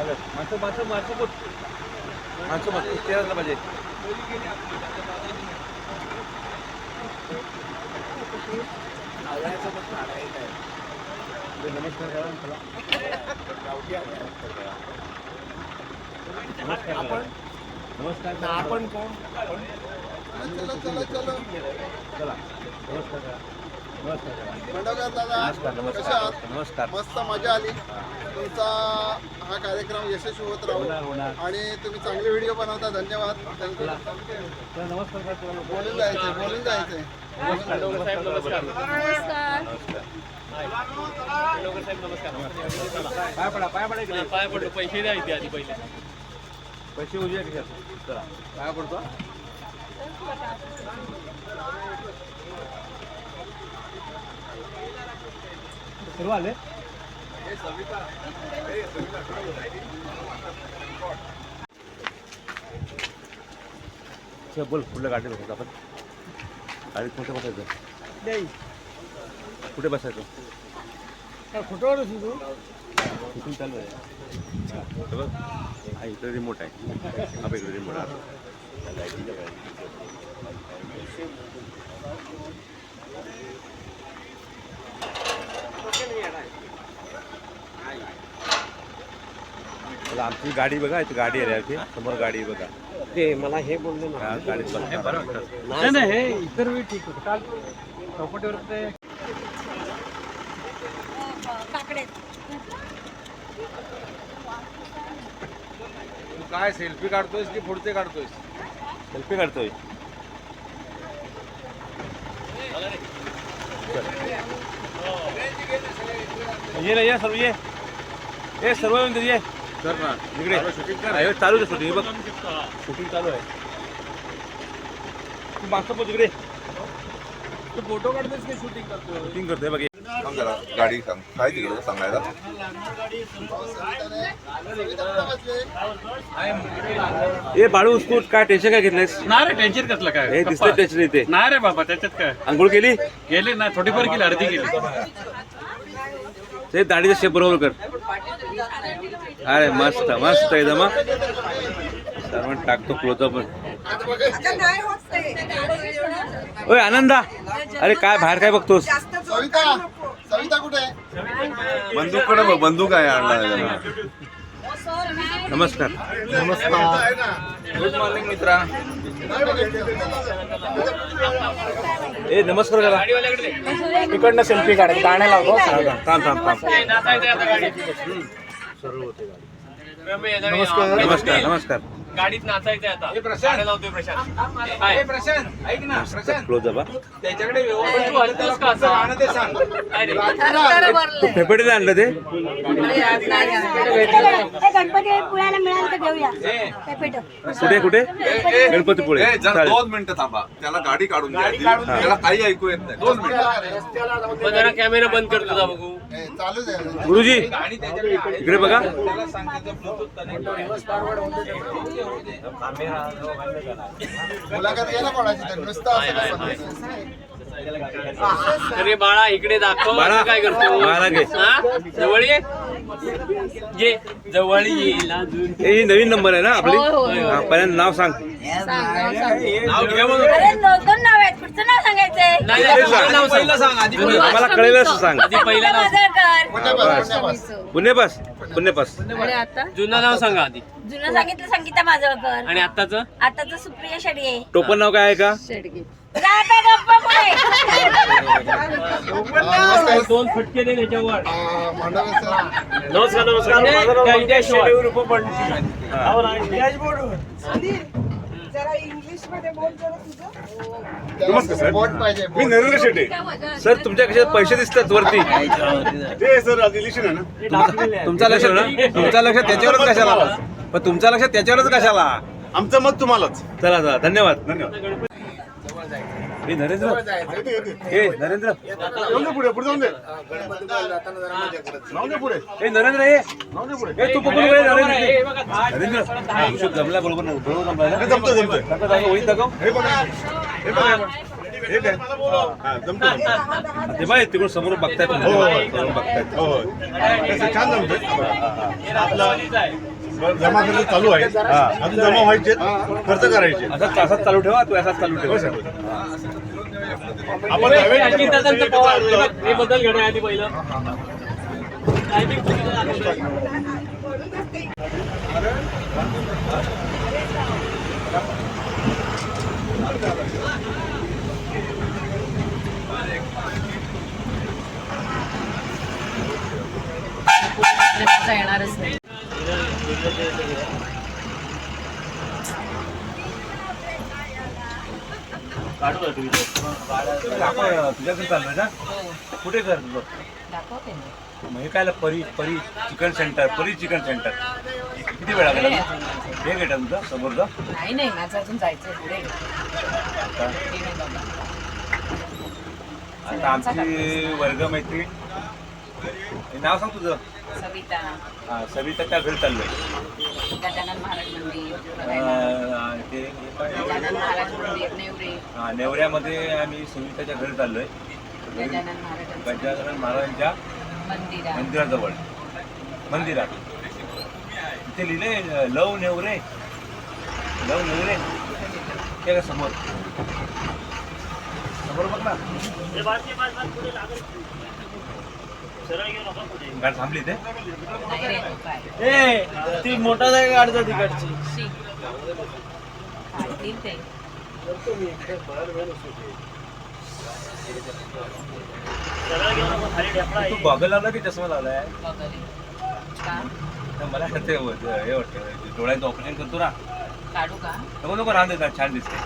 माणसं माणसं माणसं मत माणसं मत तेराला पाहिजे. नमस्कार करा चला. नमस्कार आपण कोण? चला नमस्कार करा. नमस्कार. नमस्कार. मस्त मजा आली. तुमचा हा कार्यक्रम यशस्वी होत राहू आणि तुम्ही चांगले व्हिडिओ बनवता. धन्यवाद. नमस्कार. बोलून जायचंय. पाय पडा इकडे. पाय पडलो. पैसे द्या इथे आधी पहिले. पैसे उद्या चला पाय पडतो. सर्व आले. बोल कुठल्या गाडी बसायचं आपण? गाडीत कुठे बसायचं? कुठे बसायचं? कुठवर कुठून चालू आहे? बघ हा इकडे रिमोट आहे. हा इकडे रिमोट आहे. लाईटीच्या आमची गाडी बघा. इथे गाडी आहे. समोर गाडी बघा. ते मला हे बोलले ना. गाडीत बघा. नाही हे इतर वेळी ठीक होतं. काल चौकटीवर ते काय सेल्फी काढतोयस की पुढचे काढतोयस? सेल्फी काढतोय. ये ना ये सर्व ये सर्व ये सर ना इकडे चालू आहे शूटिंग. बघ शूटिंग चालू आहे. तू मागचं पोच इकडे. तू फोटो काढतोस की शूटिंग करतो? शूटिंग करतोय बघ. गाडी सांग काय तिकडे सांगायला. ए बाळू उसको काय टेन्शन काय घेतलंयस? नाही रे टेन्शन कसलं काय? हे दिसतंय टेन्शन इथे. नाही रे बाबा त्याच्यात काय. आंघोळ केली? गेली ना थोडीफार केली. अर्धी केली. ते दाढीचा शेप बरोबर कर. अरे मस्त मस्त एकदम. सर्वांना टाकतो क्लोजअप. ओय आनंदा अरे काय बाहेर काय बघतोस? सविता कुठे आहे? बंदूककडे बघ. बंदूक आहे आणला. नमस्कार. गुड मॉर्निंग मित्रा. ए नमस्कार करा. तिकडनं सेल्फी काढ. गाण्या लावतो. थांब. नमस्कार. गाडीत नाचायचंय आता. गाणं लावतोय प्रशांत. ऐक ना प्रशांत. क्लोजअप. त्याच्याकडे तू हलतोस का असं? गाणं ते सांग. तू फेफडीला आणलं ते? गणपती पुण्याला मिळालं तर घेऊया. कुठे गणपतीपुळे. जरा 2 मिनिटं थांबा. त्याला गाडी काढून द्या. त्याला काही ऐकू येत नाही. 2 मिनिटं. जरा कॅमेरा बंद कर तुझा बघू. चालूच आहे. गुरुजी इकडे बघा. मुलाखत घे ना कोणाची तर. नुसतं असं अरे बाळा इकडे दाखव. बाळा, काय करतो? बाळा घे. हा? जवळ ये. ये जवळ येईल अजून. ही नवीन नंबर आहे ना आपली? हा, पहिल्यांदा नाव सांग. नाव घे म्हणून. अरे दोन नाव आहेत. पुढचं नाव सांगायचंय. नाही पहिलं नाव पहिलं सांग आधी. आम्हाला कळेल असं सांग. आधी पहिलं नाव माजळकर. पुण्यपास. आणि आता जुनं नाव सांगा आधी. जुनं सांगितलं संगीता माजळकर. आणि आत्ताचं? आताच सुप्रिया शेडगे. टोपण नाव काय आहे का? जाता गप्पा पुढे. दोन फटके दे त्याच्यावर. नमस्कार. जरा इंग्लिश मध्ये बोल. जरा तुझं बोट पाहिजे. मी नरेंद्र शेट्टी. सर तुमच्या कशा पैसे दिसतात वरती? ते सर इलेक्शन आहे ना. तुमचा लक्ष ना? तुमचा लक्ष त्याच्यावरच कशाला? पण तुमचा लक्ष त्याच्यावरच कशाला? आमचं मत तुम्हालाच. चला धन्यवाद. धन्यवाद. हे नरेंद्र. हे नरेंद्र. जाऊन दे पुढे. पुढे जाऊन दे. जाऊन दे पुढे. हे नरेंद्र ये. जाऊन दे पुढे. हे तू पकडून घे नरेंद्र. नरेंद्र जमला बरोबर ना? बरोबर जमला ना? जमतोय. वही दाखव. हे बघा. हे बघा. हे काय? हा, जमतोय. ते बाय तिकडून समोर बघतायत. हो. समोर बघतायत. हो. छान जमतोय. जमा करायचे चालू आहे. अजून जमा व्हायचे, खर्च करायचे. असाच चालू ठेवा, तू असाच चालू ठेवा. आपण हे बदल घेण्याआधी पहिलं येणारच नाही. आपण तुझ्याकडे चाललोय ना? कुठे कर तुझं? दाखवते ना. मग हे काय परी परी चिकन सेंटर, परी चिकन सेंटर. किती वेळ लागला? हे गेट तुमचं समोरचं? नाही नाही, माझं अजून जायचंय पुढे. आता आमची वर्गमैत्री, हे नाव सांग तुझं? सविता. हा, सविताच्या घरी चाललोय. गजानन महाराज मंदिर, ते गजानन महाराज मंदिर नेवरे. हा, नेवऱ्यामध्ये आम्ही सविताच्या घरी चाललोय. गजानन महाराजांचं गजानन महाराजांच्या मंदिर. मंदिराजवळ, मंदिरात इथे लिहिले लव नेवरे, लव नेवरे. ते का समोर समोर बघ ना. गाडी थांबली ते. नाही रे, तो काय. ती मोठा जागा काढतो तिकडची. शी. काढतील ते. तू गॉगल लावला की चष्मा लावलाय? बघले. का? तर मला ते हे वाटतं डोळ्याचं ऑपरेशन करतो ना. काढू का? नको नको, राहून देतात. छान दिसते,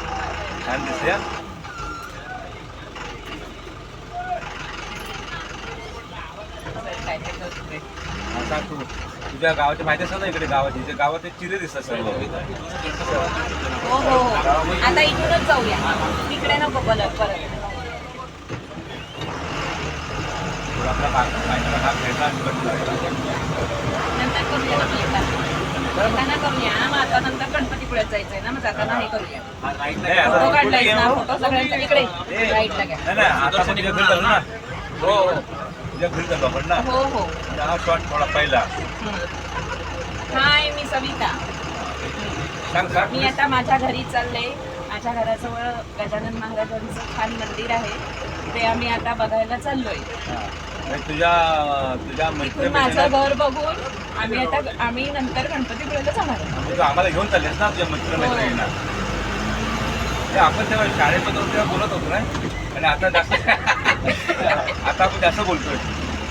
छान दिसते. काय ते करतो रे. आता तू तुझ्या गावाची माहिती असेल ना, इकडे गावाची, इथे गावात ते चिरे दिसतात सर्व. हो हो हो. आता इथूनच जाऊया. तिकडे नको परत. आपला बायकाला भाग घ्यायचा आणि नंतर करूया ना येताना करूया. मग आता नंतर गणपतीपुळ्यात जायचंय ना, मग जाताना हे करूया. फोटो काढलायस ना, फोटो सगळ्यांचा इकडे राईटला घ्या. नाही नाही, आता आपण तुझ्या घरी चालू ना. हो हो, तुझ्या घरी चालू आपण ना. हो हो. हा शॉट थोडा पहिला हाय, मी सविता. सांग सांग. मी आता माझ्या घरी चालले. माझ्या घराजवळ गजानन महाराजांचं छान मंदिर आहे, ते आम्ही आता बघायला चाललोय. तुझ्या तुझ्या इथून माझं घर बघून आम्ही नंतर गणपतीपुळ्याला जाणार आहे. तू आम्हाला घेऊन चाललेस ना तुझ्या मैत्रिणींना. आपण तेव्हा शाळेत होतो तेव्हा बोलत होतो ना, आणि आता जास्त आता आपण जास्त बोलतोय.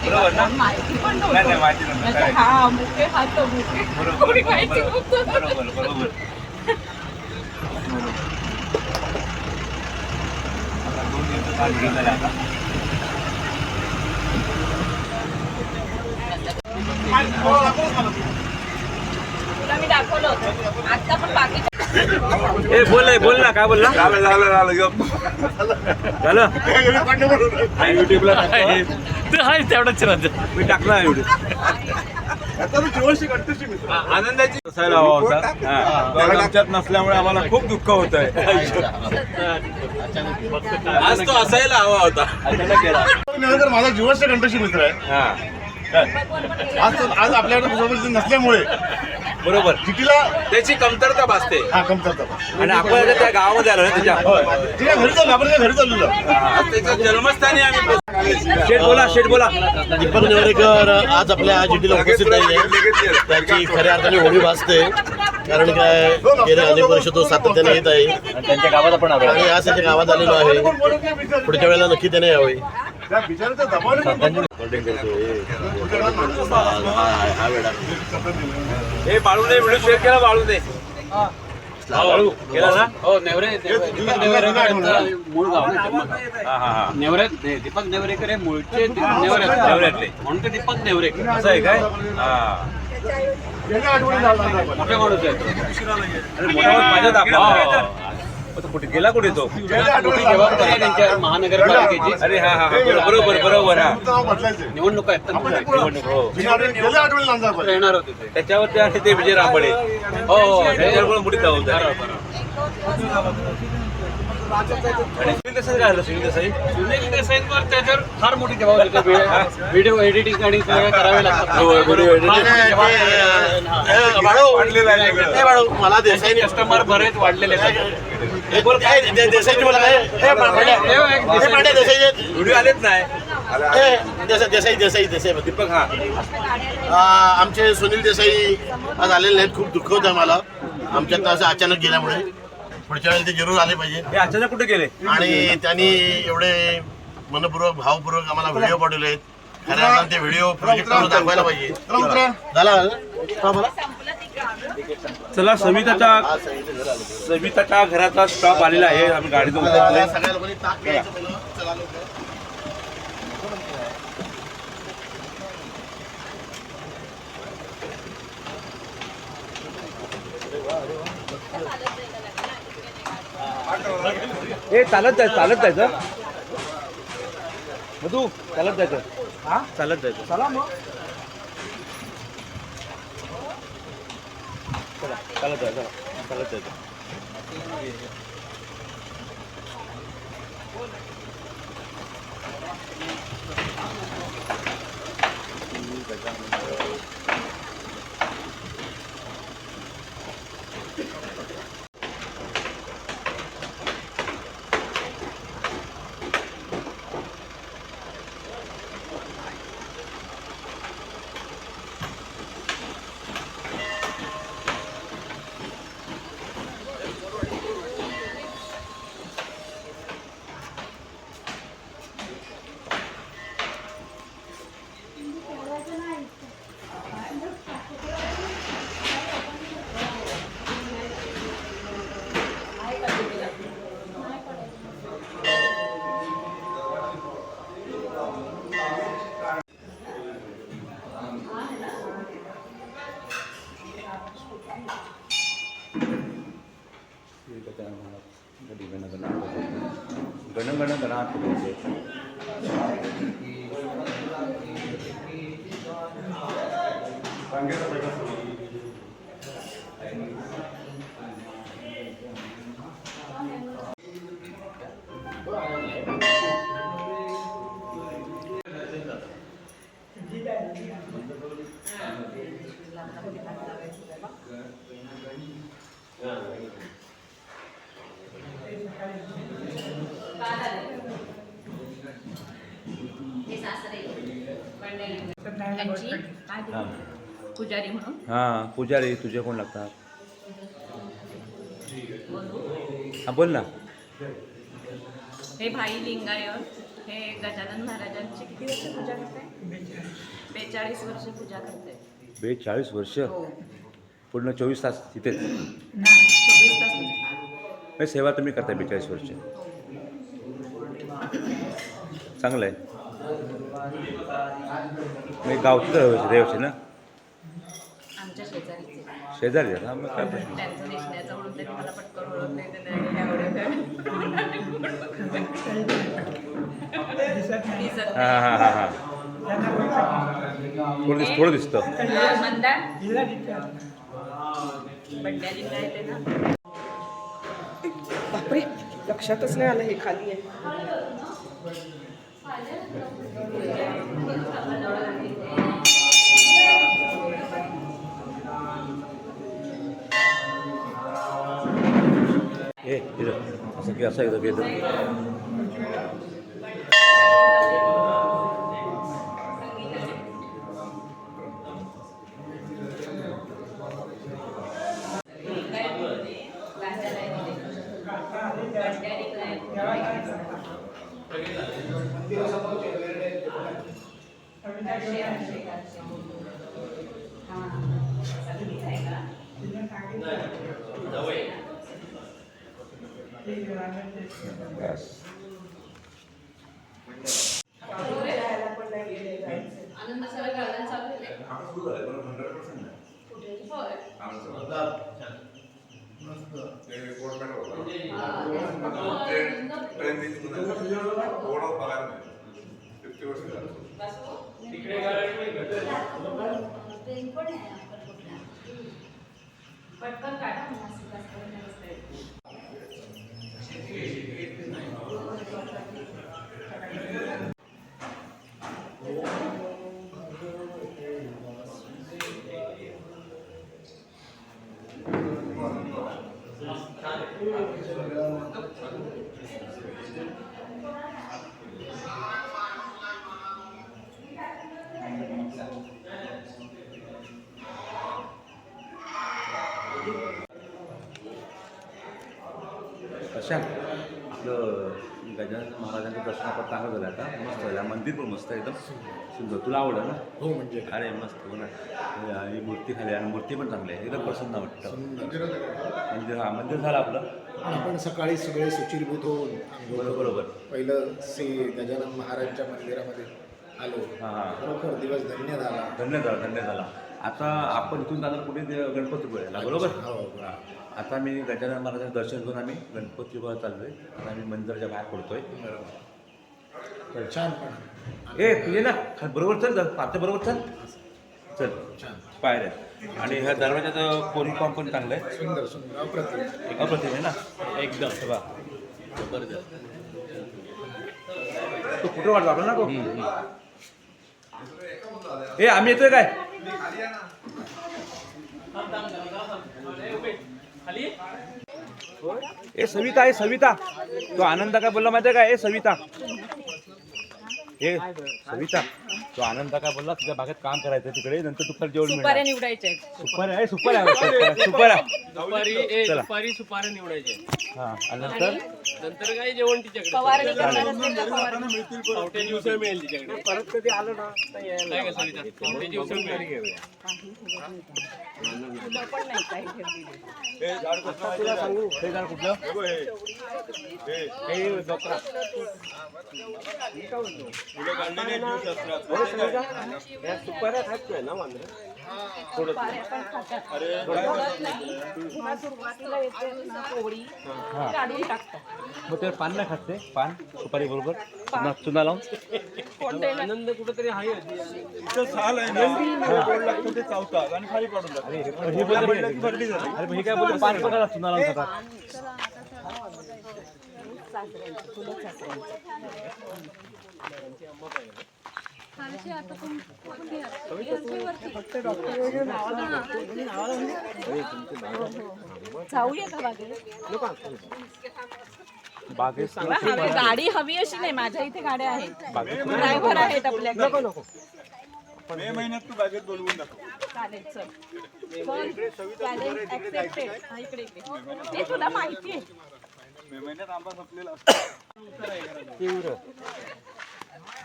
बरोबर ना? माहिती पण नाही नाही, माहिती नव्हतं. नव्हतं. हा मुके हात मुके. बरोबर कोणी माहिती बरोबर नव्हतं. बरोबर बरोबर. आता 2 दिवस आज घेऊन झाले आता. तुला मी दाखवलं होतं. आता पण बाकी ए बोल ना, काय बोलला? झालं झालं झालं गप. झालं युट्यूबला तेवढंच मी टाकला युट्यूब. आनंदाची असायला हवा होता. तो आमच्यात नसल्यामुळे आम्हाला खूप दुःख होत आहे. आज तो असायला हवा होता. अचानक केला. नेवरेकर माझा जीवनचा कंठशी मित्र आहे. हा आज आपल्याकडे सोबत नसल्यामुळे बरोबर. चिठीला त्याची कमतरता भासते. हा कमतरता. आणि आपण आता त्या गावामध्ये आलो ना त्याच्या. तिच्या घरी चाललो, आपण त्या घरी चाललो. आज त्याच्या जन्मस्थानी आम्ही शेठ बोला. दीपक नेवरेकर आज आपल्या जिल्ह्याला उपस्थित नाहीये. त्याची खऱ्या अर्थाने होळी भासते, कारण काय गेल्या अनेक वर्ष तो सातत्याने येत आहे त्यांच्या गावात आपण आलो. आणि आज त्याच्या गावात आलेलो आहे. पुढच्या वेळेला नक्की त्याने यावे. त्या बिचाराच्या दबावाने हा वेळा हे बाळू दे, व्हिडिओ शेअर केला. बाळू दे. बाळू केला ना. हो नेवरे दीपक नेवरेकर यांचं मूळ गाव ना जन्म. हा दीपक नेवरेकर हे मूळचे नेवऱ्यातले नेवऱ्यातले. म्हणून ते दीपक नेवरेकर असं आहे काय? हा. गेल्या आठवड्यात झाला. मोठे माणूस आहेत. अरे मोठा माणूस पाहिजे होता आपल्याला. आता कुठे गेला, कुठे तो? मोठी जबाबदारी आहे त्यांच्या महानगरपालिकेची. अरे हा हा बरोबर हा. नाव बदलायचं. निवडणूक आहेत ना पुढे. हो. गेल्या आठवड्यात लांजा पाहिजे. येणार होते ते. त्याच्यावरती आणि ते विजय रामबडे. हो त्याच्यावर पण मोठी जबाबदारी. बरोबर. आणि सुनील देसाई काय झालं? सुनील देसाई सुनील देसाईंवर त्याच्यावर फार मोठी जबाबदारी आहे. व्हिडिओ एडिटिंग आणि सगळं करावे लागतात. मला देसाई कस्टमर बरेच वाढलेले आहेत. देसाईची मला काय देसाई व्हिडिओ आलेच नाही. देसाई देसाई देसाई दीपक हा आमचे सुनील देसाई आज आलेले नाहीत. खूप दुःख होतं आम्हाला आमच्यातनं असं अचानक गेल्यामुळे. पुढच्या वेळेला ते जरूर आले पाहिजे. हे अचानक कुठे गेले? आणि त्यांनी एवढे मनपूर्वक भावपूर्वक आम्हाला व्हिडिओ पाठवले आहेत. खऱ्या अर्थानं ते व्हिडिओ प्रोजेक्ट करून दाखवायला पाहिजे. झाला चला सविताच्या घराचा स्टॉप आलेला आहे. आम्ही गाडीतून उतरलोय. सगळ्या लोकांनी ताक घ्यायचं पहिलं. चला लवकर. हे चालत जायचं मधू, चालत जायचं. हा चालत जायचं. चला मग चला चालत जायचं. गणगणात पुजारी म्हणून. हा पुजारी तुझे कोण लागतात? हा बोल ना. हे भाई लिंगायत हे गजानन महाराजांची किती वर्ष पूजा करते? 42 वर्ष पूजा करते. 42 वर्ष? हो. पूर्ण 24 तास तिथेच? नाही 24 तास. हे सेवा तुम्ही करताय 42 वर्ष? चांगलं आहे. गावचं देवचे ना? आमच्या शेजारीचे. शेजारी हा मग काय प्रश्न? त्यांचं दिसण्याचं म्हणून त्यांनी मला पटकन ओळखले. त्यांना हां थोडं दिसतं. मंदार बंड्या लिंगायत आहे ना. बापरे लक्षातच नाही आलं हे खाली आहे. असं की असं एकदा घेतं. आनंद सगळं गार्डन चालू आहे. पटकन काढा. कशा आपलं गजानन महाराजांचं दर्शन आपण चांगलं झालं आता मस्त झालं मंदिर पण मस्त आहे, एकदम सुंदर. तुला आवडलं ना? हो म्हणजे अरे मस्त हो ना. आणि मूर्ती खाली आणि मूर्ती पण चांगली आहे, एकदम प्रसन्न वाटतं. मंदिर मंदिर झालं आपलं. आपण सकाळी सगळे सुचिरभूत होऊन आंघोळ बरोबर. पहिलं श्री गजानन महाराजच्या मंदिरामध्ये आलो. हां खरोखर दिवस धन्य झाला. धन्य झाला. आता आपण इथून जाणार कुठे गणपतीपुळ्याला, बरोबर. हो. आता मी गजानन महाराजांचं दर्शन घेऊन आम्ही गणपतीपुळ्याला चाललो आहे. आता आम्ही मंदिराच्या बाहेर पडतोय. छान पण ए तुझे ना बरोबर चल, आमच्या बरोबर चल चल. छान पायऱ्या आणि ह्या दरवाजाचं कोरी काम पण चांगलं आहे, सुंदर सुंदर अप्रतिम. अप्रतिम आहे ना एकदम. हे बघ तो कुठं वाटतो आपल्याला ना तो. ए आम्ही येतोय काय? ए सविता आहे, सविता. तो आनंद काय बोलला माहिती आहे का? ए सविता, ए सविता, तो आनंद काय बोलला तुझ्या बागेत काम करायचं तिकडे, नंतर दुपारी जेवण सुपाऱ्या मिळणार. निवडायच्या आहेत. सुपारी आहे, सुपारी आहे, सुपारी आहे. चला. दुपारी सुपाऱ्या निवडायचे, हा आणि नंतर नंतर काय जेवण तिच्याकडे फवारणी करणार असेल तर फवारणी. पावट्याची उसळ मिळेल तिच्याकडे. परत कधी आलं ना काय का सविता, पावट्याची उसळ मिळेल. फुलं पण नाही काही ठेवलेली. हे झाड कुठलं? सुपाऱ्या पण खातात. बोलत नाही. जेव्हा सुरुवातीला येते ना कोवळी काढून टाकतात. मग ते पान नाही खात ते, पान सुपारी बरोबर चुना लावून. कोणते आनंद कुठेतरी आहे. अरे हे काय बोलतो, पान पण चुना लावून खातात. जाऊया का बागेत? बागेत गाडी हवी अशी नाही, माझ्या इथे गाड्या आहेत, ड्रायव्हर आहेत आपल्याकडे. मे महिन्यात तू बागेत बोलवून दाखव. चालेल चल. चालेल ऍक्सेप्टेड. हा इकडे इकडे. ते तुला माहिती आहे. मे महिन्यात आंबा संपलेला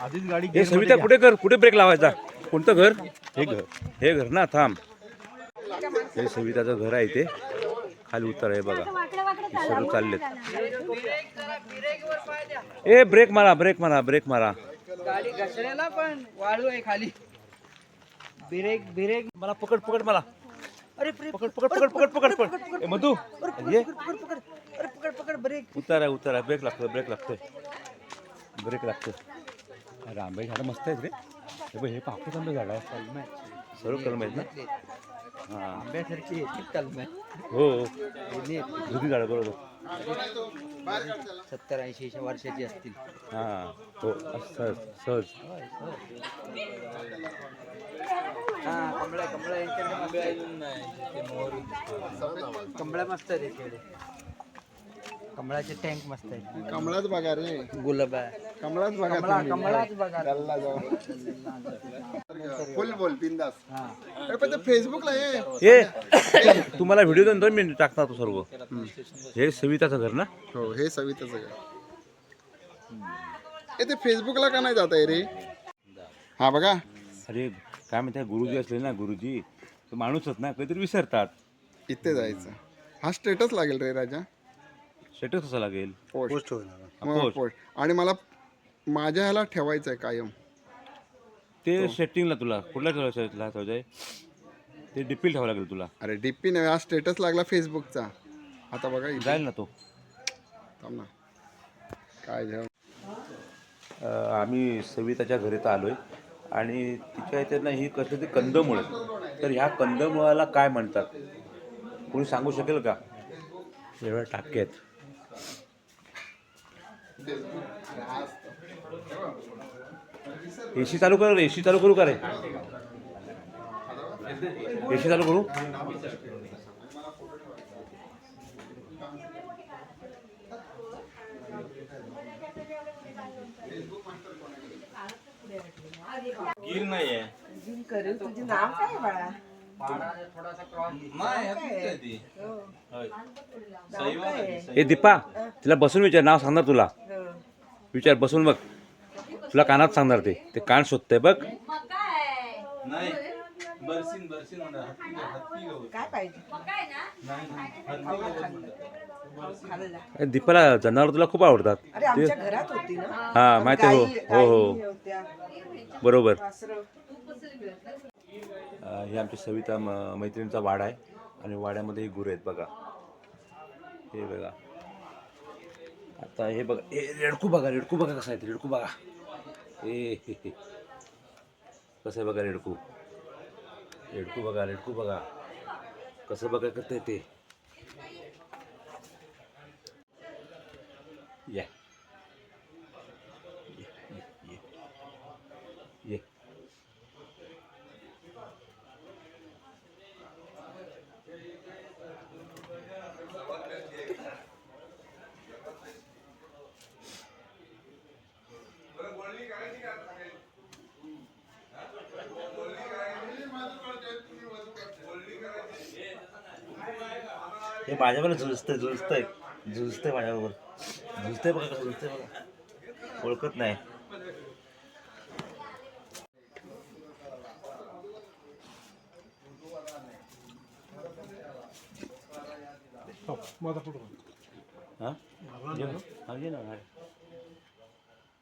आधीच गाडी हे सविता कुठे ब्रेक लावायचा? कोणतं घर? हे घर ना. थांब, हे सविताचं घर आहे, ते खाली उतर आहे बघा. सर्व चाललेत. ए ब्रेक मारा. गाडी घसरेला पण वाळू आहे खाली. ब्रेक मला पकड मला. अरे पकड. ए मधू ये. पकड ब्रेक. उतारा. ब्रेक लागतोय. अरे आंबे झाडं मस्त आहेत रे. हे पापूस आंबे झाड आहे, सर्व कलम आहेत ना. हा आंब्यासारखी कलम आहे. हो जुनी झाडं बरोबर. 70-80 वर्षाची असतील. हा हो सहज. कमळा मस्त आहे त्याच्याकडे. कमळाचे टँक मस्त आहे. कमळाच बघा रे, गुलाब कमळाच बघा. कमळाच बघा. गल्ला जाऊ. फुल बोल बिंदास. अरे पण ते फेसबुकला ए तुम्हाला व्हिडिओ देऊन 2 मिनिट टाकणार तो सर्व. हे सविताचं घर ना. हो, हे सविताचं घर. ते फेसबुकला का नाही जात आहे रे? हा बघा. अरे काय म्हणते, गुरुजी असले ना, गुरुजी तर माणूसच ना, काहीतरी विसरतात. इथे जायचं. हा स्टेटस लागेल रे राजा. स्टेटस कसं लागेल? पोस्ट. पोस्ट. पोस्ट. आणि मला माझ्या ह्याला ठेवायचं आहे कायम. ते सेटिंगला तुला कुठल्या ठेवायचं? ते डीपीला ठेवावं लागेल तुला. अरे डीपी नाही, हा स्टेटस लागला फेसबुकचा. आता बघा इथे. जाईल ना तो. थांब ना. काय जेवण. आम्ही सविताच्या घरी तर आलोय आणि तिच्या इथे ना ही कसली ती कंदमुळं. तर ह्या कंदमुळाला काय म्हणतात, कोणी सांगू शकेल का? एवढ्या टाके आहेत. एसी चालू कर. एसी चालू करू का रे? एसी चालू करू. करेल तुझे नाव काय बाळा ए दीपा तिला बसून विचार, नाव सांगणार तुला. विचार बसून बघ, तुला कानात सांगणार ते. ते कान शोधतंय बघ. काय पाहिजे ए, दीपाला जनावर तुला खूप आवडतात. अरे आमच्या घरात होती ना. हा माहिती आहे. हो हो हो होत्या बरोबर. वासरं. हे आमची सविता मैत्रिणीचा वाडा आहे आणि वाड्यामध्ये गुरु आहेत बघा. हे बघा आता हे बघा, हे रेडकू बघा, रेडकू बघा कसं आहे ते. रेडकू बघा हे कसं आहे बघा. रेडकू रेडकू बघा, रेडकू बघा कसं बघा करते ते. ये ये हे माझ्याबरोबर झुजतंय माझ्याबरोबर. झुजतंय बघा कसं झुजतंय बघा. ओळखत नाही. हा घे ना.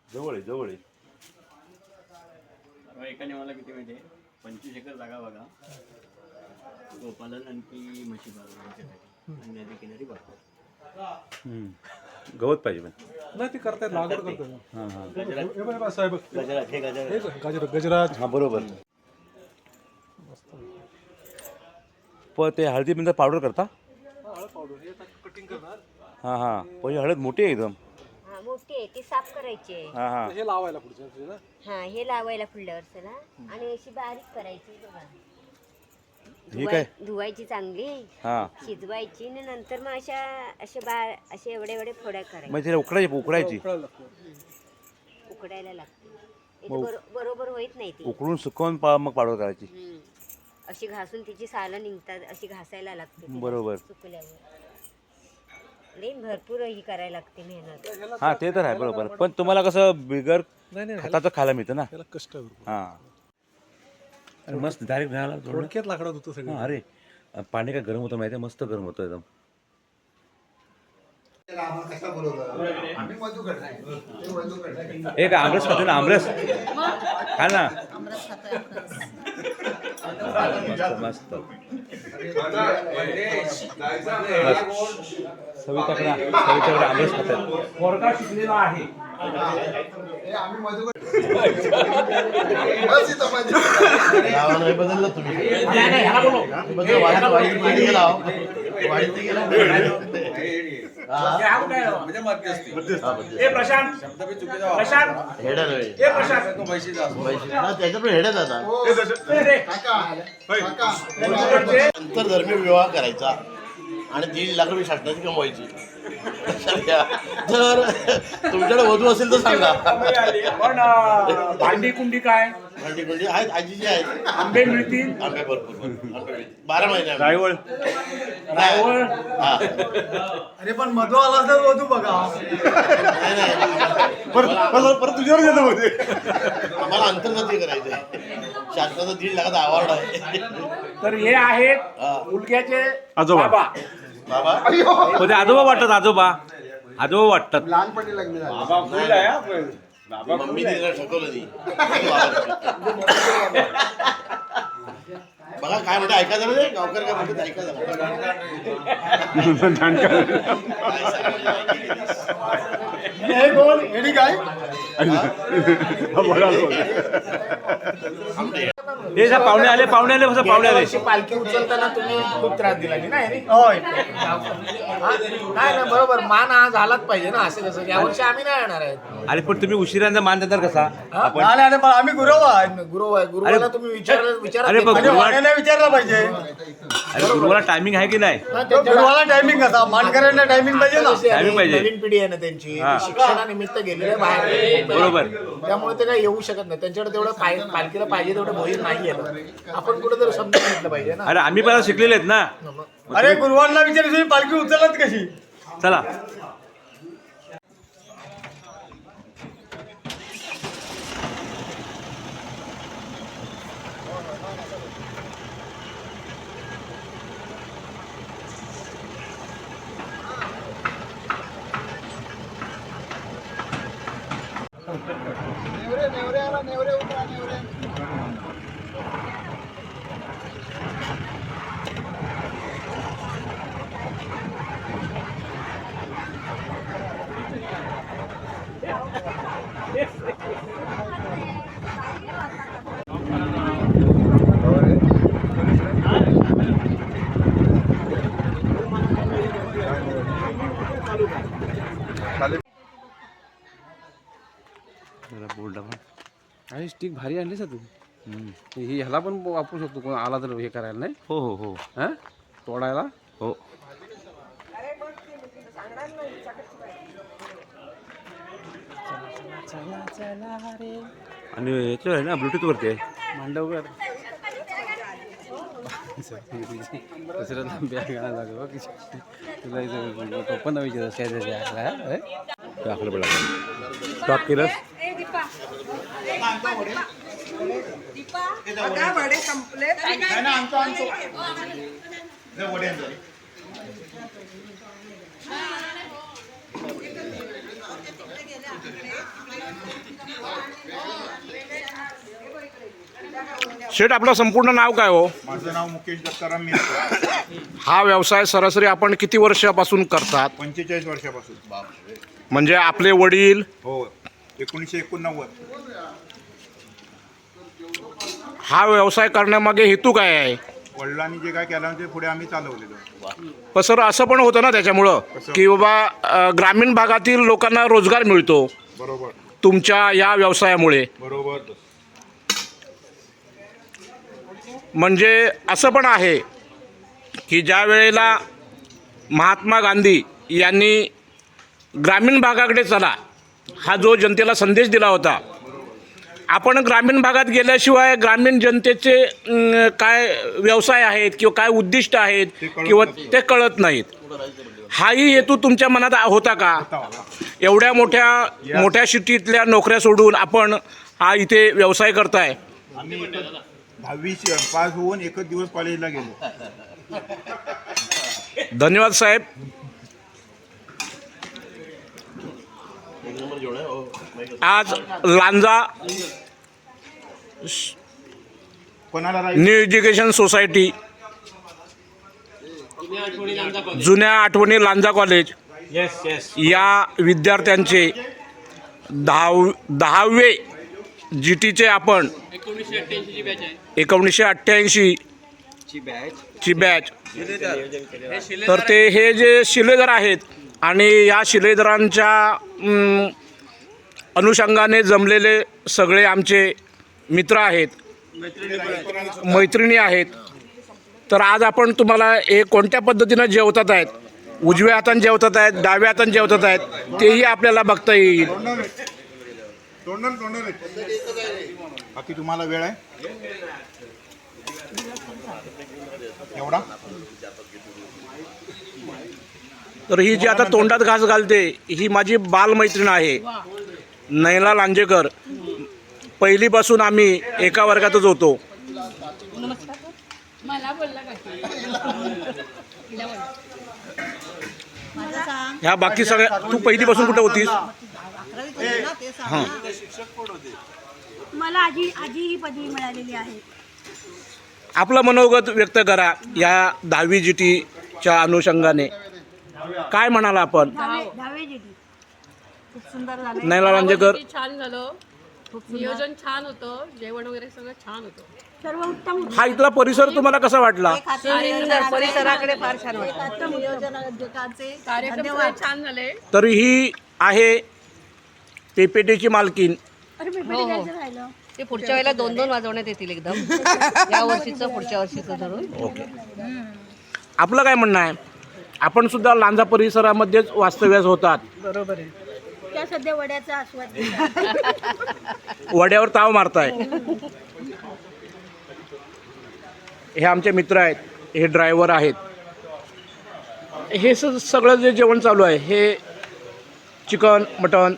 जवळ आहे जवळ आहे. एकाने मला किती माहिती आहे, 25 एकर जागा बघा, गोपालन आणि म्हशी पालन यांच्यासाठी, आणि नदी किनारी बघा. गवत पाहिजे पण. नाही ते करतायत, लागवड करतात. हां हां गजराज हां बरोबर. पण ते हळदीनंतर पावडर करता. हां हां पण हळद मोठी आहे एकदम. हा मोठी आहे ती साफ करायची आहे. हां हां हे लावायला पुढच्या हा हे लावायला पुढल्या वर्षाला आणि अशी बारीक करायची बघा. ही काय धुवायची चांगली, हां शिजवायची आणि नंतर मग असे एवढे एवढे फोड्या करायच्या. म्हणजे उकडायची उकडायला लागते. बरोबर होत नाही ती. उकडून सुकवून मग पावडर करायची. अशी घासून तिची सालं निघतात, अशी घासायला लागते ती बरोबर. सुकल्यावर लई भरपूर ही करायला लागते मेहनत. हां ते तर आहे बरोबर. पण तुम्हाला कसं बिगर खताचं खायला मिळतं ना. त्याला कष्ट हां आणि मस्त डायरेक्ट मिळाला थोडक्यात लाकडात होतं सगळं. अरे पाणी काय गरम होतं माहिती आहे. मस्त गरम होतं एकदम. एक आमरस खातो ना. आमरस खा ना. मस्त सविताकडे आमरस खातात. पोरगा शिकलेला आहे. नाही बदललं तुम्ही. त्याच्यापुढे हेड्या जातात. आंतरधर्मीय विवाह करायचा आणि 1.5 लाख रुपये शासनाची कमवायची. तर तुमच्याकडे वधू असेल तर सांगा. पण भांडी कुंडी काय, भांडी कुंडी आहेत, आजीची आहेत. आंबे मिळतील, आंबे भरपूर आंबे मिळतील. 12 महिने रायवळ रायवळ. अरे पण मधू आला तर वधू बघा. परत तुझ्यावर येतं मध्ये. आम्हाला आंतरजातीय करायचं आहे. शासनाचा 1.5 लाखाचा अवॉर्ड आहे. तर हे आहेत मुलग्याचे आजोबा. बाबा पण ते आजोबा वाटतात. आजोबा वाटतात. लहानपणी लग्न झालं. मम्मी तिला ठकवलं नाही. बघा काय म्हणते ऐका जरा रे. गावकर काय म्हणते ऐका जरा. हे पाहुणे आले कसं पाहुणे आले. पालखी उचलताना तुम्ही खूप त्रास दिला की नाही. नाही बरोबर. मान आज झालाच पाहिजे ना. असं कसं यावर्षी आम्ही नाही येणार आहेत. अरे पण तुम्ही उशिरांचा मान देणार कसा. आम्ही गुरव आहे. गुरुवाला तुम्ही विचारा. अरे पण गुरुवार नाही विचारला पाहिजे. अरे गुरुवाला टायमिंग आहे की नाही? गुरुवाला टायमिंग कसा, मानकऱ्यांना टायमिंग पाहिजे ना. टायमिंग पाहिजे. नवीन पिढी आहे ना त्यांची, हा. ती शिक्षणानिमित्त गेलेले बाहेर, बरोबर. त्यामुळे ते काही येऊ शकत नाही. त्यांच्याकडे तेवढं पालखीला पाहिजे तेवढं भोजन नाही आहे. आपण कुठेतरी समजून घेतलं पाहिजे ना. अरे आम्ही पण शिकलेले आहेत ना. अरे गुरुवारला विचार तुम्ही पालखी उचलत कशी? चला नेवरे आला, नेवरे उतरा, नेवरे. आणि स्टिक भारी आणली सर तू. ही ह्याला पण वापरू शकतो कोण आला तर हे करायला नाही. हो हो हो हा तोडायला. हो आणि याच्यावर आहे ना ब्लूटूथ वरती आहे. मांडवकर दुसऱ्या लांब्या गाणं लागलो तुला टोपण विचार टाकलं पडला स्टॉप केलं. शेठ, आपलं संपूर्ण नाव काय हो? माझं नाव मुकेश दत्ताराम मिरकर. हा व्यवसाय सरासरी आपण किती वर्षापासून करतात? 45 वर्षापासून. म्हणजे आपले वडील? हो, 1989. हा व्यवसाय करण्यामागे हेतू काय आहे? वडिलांनी जे काय केलं ते पुढे आम्ही चालवलेलो. पण सर असं पण होतं ना त्याच्यामुळं की बाबा ग्रामीण भागातील लोकांना रोजगार मिळतो बरोबर तुमच्या या व्यवसायामुळे. बरोबर. म्हणजे असं पण आहे की ज्या वेळेला महात्मा गांधी यांनी ग्रामीण भागाकडे चला हा जो जनतेला संदेश दिला होता, आपण ग्रामीण भागात गेल्याशिवाय ग्रामीण जनतेचे काय व्यवसाय आहेत किंवा काय उद्दिष्ट आहेत किंवा ते कळत नाहीत. हाही हेतू तुमच्या मनात होता का? एवढ्या मोठ्या सिटीतल्या नोकऱ्या सोडून आपण हा इथे व्यवसाय करताय. आम्ही 10वी पास होऊन एकच दिवस कॉलेजला गेलो. धन्यवाद साहेब. आज लांजा न्यू एज्युकेशन सोसायटी, जुन्या आठवणी लांजा कॉलेज या विद्यार्थ्यांचे 10वे GTचे आपण 1988 ची बॅच. तर ते हे जे शिलेदार आहेत आणि या शिलेदारांच्या अनुषंगाने जमलेले सगळे आमचे मित्र आहेत, मैत्रिणी आहेत. तर आज आपण तुम्हाला हे कोणत्या पद्धतीनं जेवतात आहेत, उजव्या हाताने जेवतात आहेत, डाव्या हाताने जेवतात आहेत, तेही आपल्याला बघता येईल. बाकी तुम्हाला वेळ आहे एवढा? तर ही जी आता तोंडात घास घालते ही माझी बालमैत्रीण आहे, नैला लांजेकर. पहिलीपासून आम्ही एका वर्गातच होतो. ह्या बाकी सगळ्या. तू पहिलीपासून कुठे होतीस? हां, मला आजी ही पदवी मिळालेली आहे. आपलं मनोगत व्यक्त करा या 10वी GTच्या अनुषंगाने. काय म्हणाला आपण? 10वी GT खूप सुंदर झालं. नैला लांजेकर. छान झालं, नियोजन छान होतं, जेवण वगैरे सगळं छान होतं, सर्व उत्तम. हा इथला परिसर तुम्हाला कसा वाटला? परिसराकडे फार छान वाटतं. कार्यक्रम छान झाले. तर ही आहे पेपेटीची मालकीन. अरे पेपटी घ्यायचं राहिलं. ते पुढच्या वेळेला 2-2 वाजवण्यात येतील एकदम. या वर्षीचं पुढच्या वर्षीचं धरून. ओके. आपलं काय म्हणणं आहे? आपण सुद्धा लांजा परिसरामध्येच वास्तव्यास होतात. बरोबर आहे. त्या सध्या वड्याचा आस्वाद घेतात. वड्यावर ताव मारताय. हे आमचे मित्र आहेत, हे ड्रायव्हर आहेत. हे सगळं जे जेवण चालू आहे हे चिकन, मटण,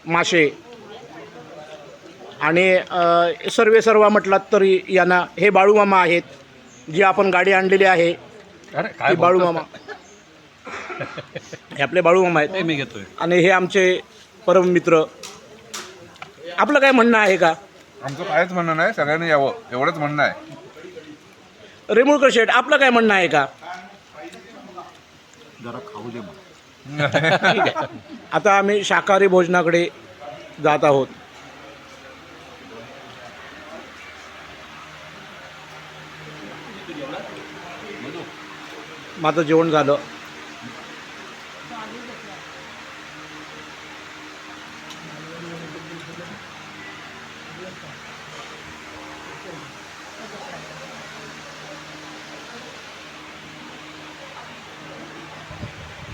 मासे आणि सर्व म्हटलात तरी यांना हे बाळूमामा आहेत, जी आपण गाडी आणलेली आहे. ही बाळूमामा, हे आपले बाळूमामा आहेत. मी घेतोय. आणि हे आमचे परम मित्र. आपलं काय म्हणणं आहे का? आमचं कायच म्हणणं नाही, सगळ्यांनी यावं एवढंच म्हणणं आहे. रेमुळकर शेठ, आपलं काय म्हणणं आहे का? जरा खाऊ दे मला. ठीक आहे. आता आम्ही शाकाहारी भोजनाकडे जात आहोत. माझं जेवण झालं.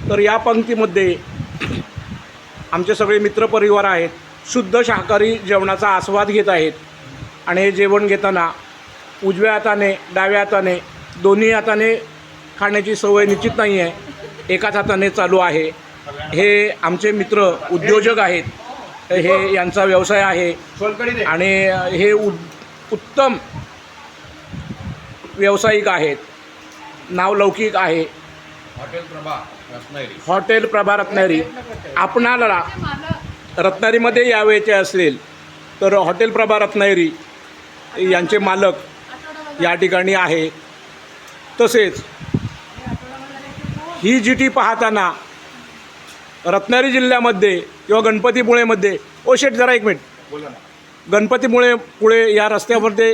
तर या पंक्तीमध्ये आमचे सगळे मित्रपरिवार आहेत, शुद्ध शाकाहारी जेवणाचा आस्वाद घेत आहेत. आणि हे जेवण घेताना उजव्या हाताने डाव्या हाताने दोन्ही हाताने खाण्याची सवय निश्चित नाही आहे, एकाच हाताने चालू आहे. हे आमचे मित्र उद्योजक आहेत, हे यांचा व्यवसाय आहे आणि हे उत्तम व्यावसायिक आहेत, नावलौकिक आहे. हॉटेल प्रभा रत्नागिरी. आपणाला रत्नागिरीमध्ये यावेचे असेल तर हॉटेल प्रभा रत्नागिरी यांचे मालक या ठिकाणी आहे. तसेच ही जीटी पाहताना रत्नागिरी जिल्ह्यामध्ये किंवा गणपतीपुळेमध्ये, ओ शेठ जरा एक मिनिट, गणपतीपुळे पुळे या रस्त्यामध्ये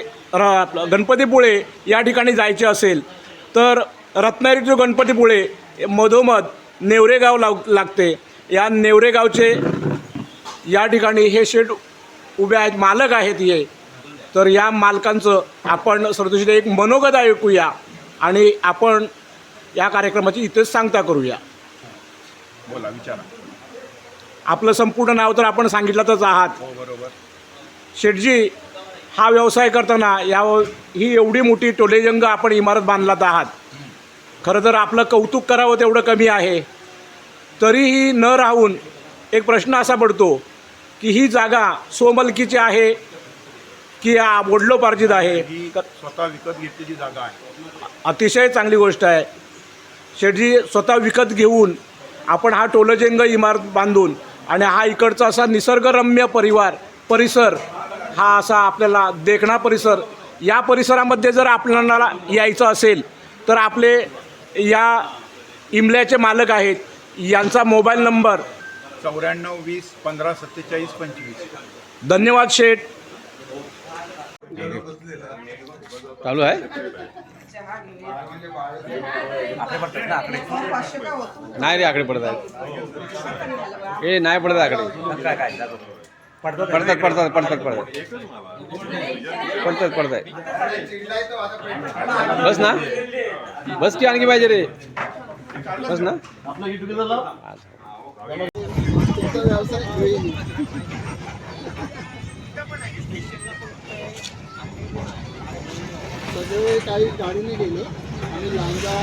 गणपतीपुळे या ठिकाणी जायचे असेल तर रत्नागिरी टू गणपतीपुळे मधोमध नेवरेगाव लागते. या नेवरेगावचे या ठिकाणी हे शेठ उभे आहेत, मालक आहेत हे. तर या मालकांचं आपण सर्वदृष्टीने एक मनोगत ऐकूया आणि आपण या कार्यक्रमाची इथेच सांगता करूया. बोला, विचारा. आपलं संपूर्ण नाव तर आपण सांगितलंच आहात. हो, बरोबर. शेठजी, हा व्यवसाय करताना ही एवढी मोठी टोलेजंग आपण इमारत बांधलात आहात. खरं तर आपलं कौतुक करावं तेवढं कमी आहे. तरीही न राहून एक प्रश्न असा पडतो की ही जागा स्वमालकीची आहे की वडिलोपार्जित आहे? स्वतः विकत घेतलेली जागा आहे. अतिशय चांगली गोष्ट आहे. शेठजी स्वतः विकत घेऊन आपण हा टोलजंग इमारत बांधून आणि हा इकडचा असा निसर्गरम्य परिसर हा असा आपल्याला देखणा परिसर, या परिसरामध्ये जर आपल्याला यायचं असेल तर आपले या इमल्याचे मालक आहेत, यांचा मोबाईल नंबर 94 20 15 47 25. धन्यवाद शेठ. चालू आहे. नाही रे, आकडे पडत आहेत. ए नाही पडत आकडे. पडतात. बस ना, बस की आणखी पाहिजे रे, बस ना. तुमचा व्यवसाय होईल. सगळे काही गाडीने गेले आणि लांजा